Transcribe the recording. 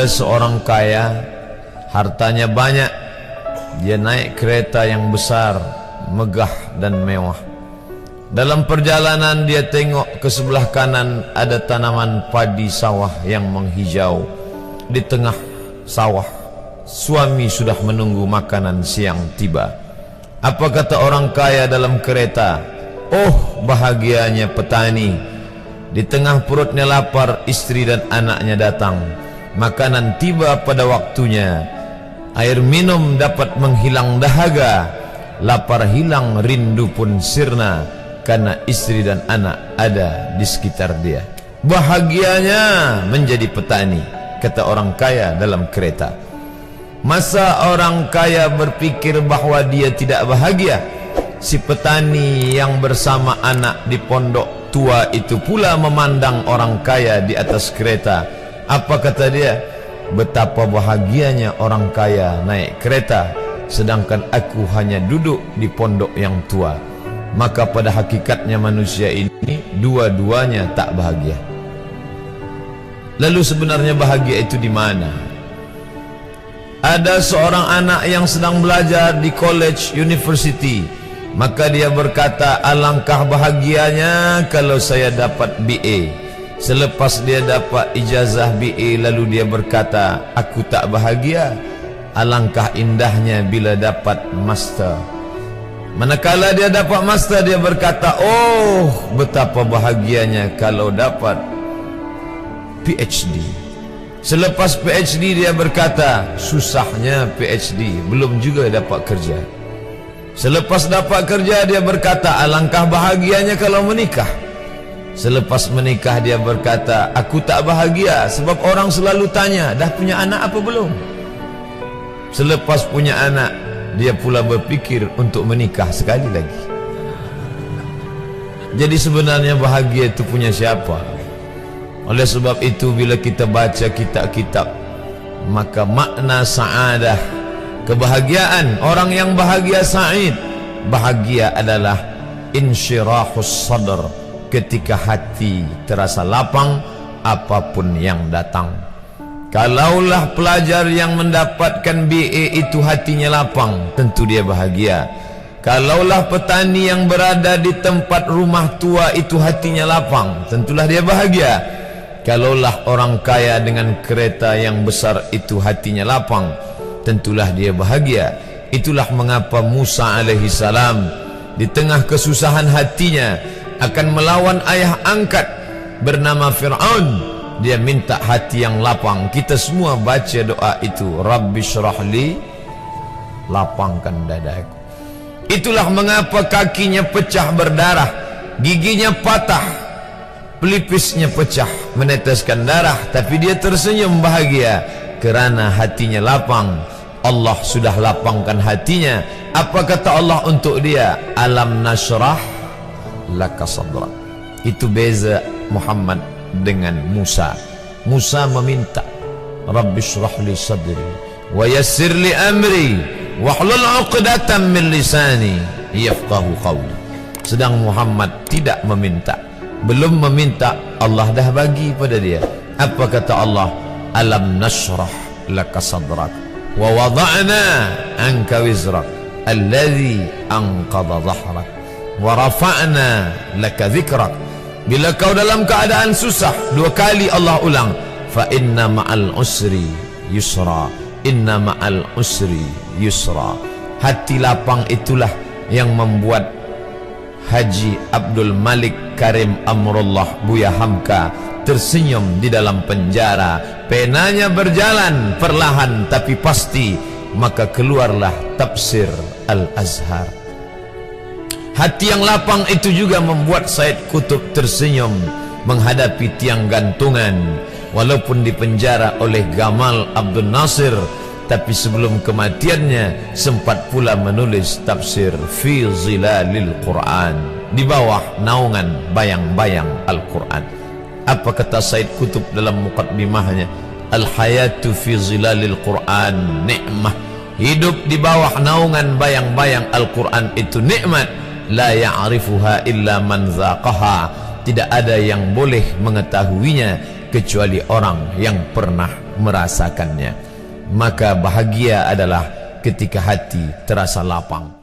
Seorang kaya, hartanya banyak, dia naik kereta yang besar, megah dan mewah. Dalam perjalanan dia tengok ke sebelah kanan ada tanaman padi sawah yang menghijau. Di tengah sawah, suami sudah menunggu makanan siang tiba. Apa kata orang kaya dalam kereta? Oh, bahagianya petani. Di tengah perutnya lapar, istri dan anaknya datang. Makanan tiba pada waktunya. Air minum dapat menghilang dahaga. Lapar hilang, rindu pun sirna, karena istri dan anak ada di sekitar dia. Bahagianya menjadi petani, kata orang kaya dalam kereta. Masa orang kaya berpikir bahwa dia tidak bahagia? Si petani yang bersama anak di pondok tua itu pula memandang orang kaya di atas kereta. Apa kata dia? Betapa bahagianya orang kaya naik kereta, sedangkan aku hanya duduk di pondok yang tua. Maka pada hakikatnya manusia ini dua-duanya tak bahagia. Lalu sebenarnya bahagia itu di mana? Ada seorang anak yang sedang belajar di college university. Maka dia berkata, alangkah bahagianya kalau saya dapat BA. Selepas dia dapat ijazah BA, lalu dia berkata, aku tak bahagia. Alangkah indahnya bila dapat master. Manakala dia dapat master, dia berkata, oh, betapa bahagianya kalau dapat PhD. Selepas PhD dia berkata, susahnya PhD, belum juga dapat kerja. Selepas dapat kerja dia berkata, alangkah bahagianya kalau menikah. Selepas menikah dia berkata, aku tak bahagia sebab orang selalu tanya, dah punya anak apa belum? Selepas punya anak, dia pula berpikir untuk menikah sekali lagi. Jadi sebenarnya bahagia itu punya siapa? Oleh sebab itu bila kita baca kitab-kitab, maka makna sa'adah, kebahagiaan, orang yang bahagia sa'id, bahagia adalah insyirahus sadr, ketika hati terasa lapang apapun yang datang. Kalaulah pelajar yang mendapatkan BA itu hatinya lapang, tentu dia bahagia. Kalaulah petani yang berada di tempat rumah tua itu hatinya lapang, tentulah dia bahagia. Kalaulah orang kaya dengan kereta yang besar itu hatinya lapang, tentulah dia bahagia. Itulah mengapa Musa alaihissalam di tengah kesusahan hatinya akan melawan ayah angkat bernama Fir'aun, dia minta hati yang lapang. Kita semua baca doa itu, Rabbi syrahli, lapangkan dadaku. Itulah mengapa kakinya pecah berdarah, giginya patah, pelipisnya pecah meneteskan darah, tapi dia tersenyum bahagia kerana hatinya lapang. Allah sudah lapangkan hatinya. Apa kata Allah untuk dia? Alam nashrah laka sadrak. Itu beza Muhammad dengan Musa. Musa meminta, Rabbi shrah li sadri wa yassir li amri wahlul 'uqdatam min lisani yafqahu qawli. Sedang Muhammad tidak meminta, belum meminta, Allah dah bagi pada dia. Apa kata Allah? Alam nashrah laka sadrak wa wada'na anka wizrak alladhi anqadha dhahrak wa rafa'na laka dhikrak. Bila kau dalam keadaan susah, dua kali Allah ulang, fa inna ma'al usri yusra, inna ma'al usri yusra. Hati lapang itulah yang membuat Haji Abdul Malik Karim Amrullah Buya Hamka tersenyum di dalam penjara. Penanya berjalan perlahan tapi pasti, maka keluarlah tafsir Al-Azhar. Hati yang lapang itu juga membuat Said Qutb tersenyum menghadapi tiang gantungan. Walaupun dipenjara oleh Gamal Abdul Nasir, tapi sebelum kematiannya sempat pula menulis tafsir Fi Zilalil Quran, di bawah naungan bayang-bayang Al-Quran. Apa kata Said Qutb dalam muqaddimahnya? Al-hayatu fi zilalil Quran ni'mah. Hidup di bawah naungan bayang-bayang Al-Quran itu nikmat. La ya'rifuha illa man zaqaha. Tidak ada yang boleh mengetahuinya kecuali orang yang pernah merasakannya. Maka bahagia adalah ketika hati terasa lapang.